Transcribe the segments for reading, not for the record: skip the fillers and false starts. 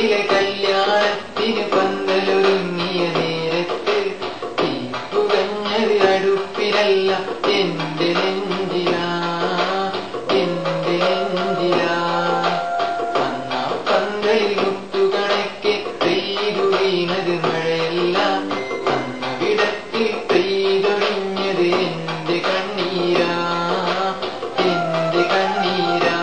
വീട്ടിലെ കല്യാണത്തിന് പന്തലൊരുങ്ങിയ നേരത്ത് തീപ്പുകഞ്ഞത് അടുപ്പിലല്ല എന്റെ നെഞ്ചിലാ, എന്റെ നെഞ്ചിലാ. അന്നാ പന്തലിൽ മുത്തുകണക്കെ പെയ്തു വീണത് മഴയല്ല, അന്നവിടത്തിൽ പെയ്തൊഴിഞ്ഞത് എന്റെ കണ്ണീരാ, എന്റെ കണ്ണീരാ.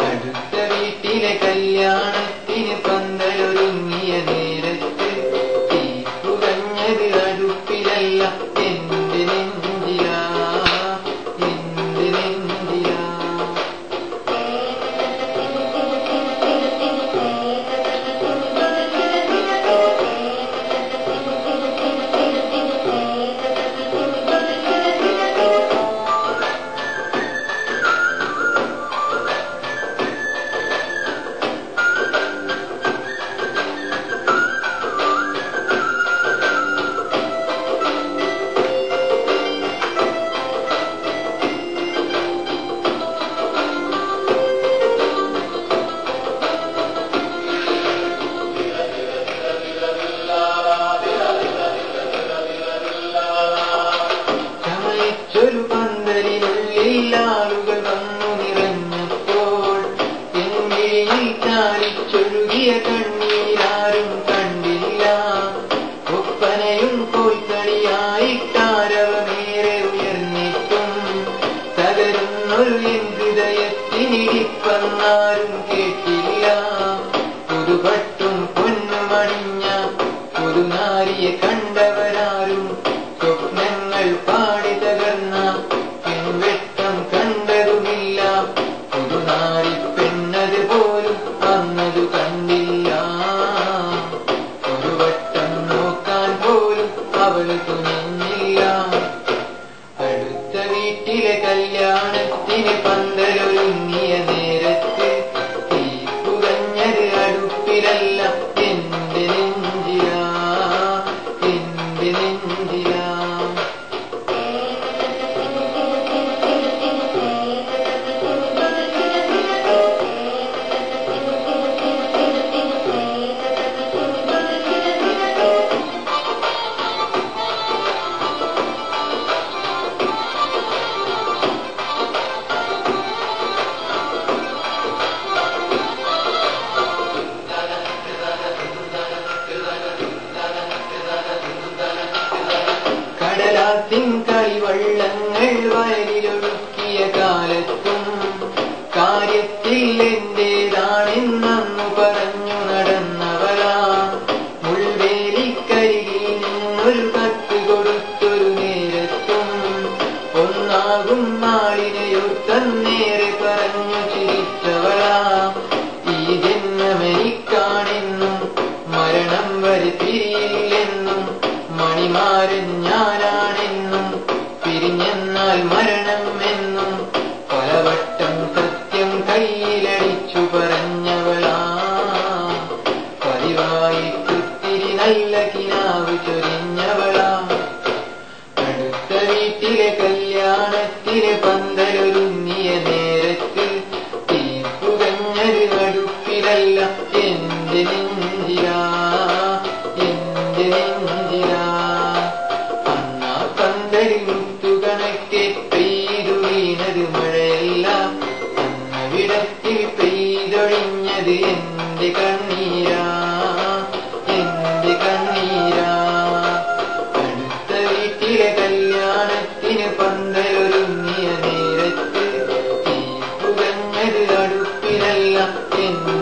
അടുത്ത വീട്ടിലെ കല്യാണത്തിന് പന്തലൊരുങ്ങിയ നേരത്ത് തീപ്പുകഞ്ഞത് അടുപ്പിലല്ല എന്റെ നെഞ്ചിലാ, എന്റെ നെഞ്ചിലാ. ചമയിച്ചൊരു പന്തലിനുള്ളിൽ ആളുകൾ വന്നു നിറഞ്ഞപ്പോൾ എൻവിഴിയിൽ ചാലിച്ചൊഴുകിയ കണ്ണീരാരും കണ്ടില്ല. ഒപ്പനയും കോൽക്കളിയായിട്ടാരവമേറെ ഉയർന്നിട്ടും തകരുന്നൊരു എൻ ഹൃദയത്തിനിടിപ്പന്നാരും കേട്ടില്ല. പുതുപട്ടും പൊന്നുമണിഞ്ഞ പുതുനാരിയെ കണ്ടവരാരും സ്വപ്നങ്ങൾ പാടി തകർന്ന പെൺവെട്ടം കണ്ടതുമില്ല. പുതുനാരി പെണ്ണത് പോലും അന്നതു കണ്ടില്ല. ഒരു വട്ടം നോക്കാൻ പോലും അവൾ തുനിഞ്ഞില്ല. അടുത്ത വീട്ടിലെ കല്യാണത്തിന് പന്തലൊരുങ്ങിയ നേരത്ത് തീപ്പുകഞ്ഞത് അടുപ്പിലല്ല എന്റെ നെഞ്ചിലാ, എന്റെ നെഞ്ചിലാ. കടലാസിൻ കളിവള്ളങ്ങൾ വയലിലൊഴുക്കിയ കാലത്തും കാര്യത്തിൽ എന്റേതാണെന്നു പറഞ്ഞു നടന്നവളാ. മുൾവേലിക്കരികിൽ നിന്നൊരു കത്ത് കൊടുത്തൊരു നേരത്തും ഒന്നാകും നാളിനെയൊത്തന്നേറെ പറഞ്ഞു ചിരിച്ചവളാ. ഈ ജന്മമെനിക്കാണെന്നും മരണം വരെ പിരിയില്ലെന്നും മണിമാരൻ ഞാനാണെന്നും പിരിഞ്ഞെന്നാൽ മരണം എന്നും പലവട്ടം സത്യം കയ്യിലടിച്ചു പറഞ്ഞവളാ. പതിവായിട്ടൊത്തിരി നല്ല കിനാവ് ചൊരിഞ്ഞവളാ. അടുത്ത വീട്ടിലെ കല്യാണത്തിന് പന്തലൊരുങ്ങിയ നേരത്ത് തീപ്പുകഞ്ഞത് അടുപ്പിലല്ല എന്റെ നെഞ്ചിലാ, എന്റെ നെഞ്ചിലാ. അന്നാ പന്തലിൽ മുത്തുകണക്കെ പെയ്തു വീണത് മഴയല്ല, അന്നവിടത്തിൽ പെയ്തൊഴിഞ്ഞത് എന്റെ കണ്ണീരാ, എന്റെ കണ്ണീരാ. അടുത്ത വീട്ടിലെ കല്യാണത്തിന് പന്തലൊരുങ്ങിയ നേരത്ത് തീപ്പുകഞ്ഞത് അടുപ്പിലല്ല എന്റെ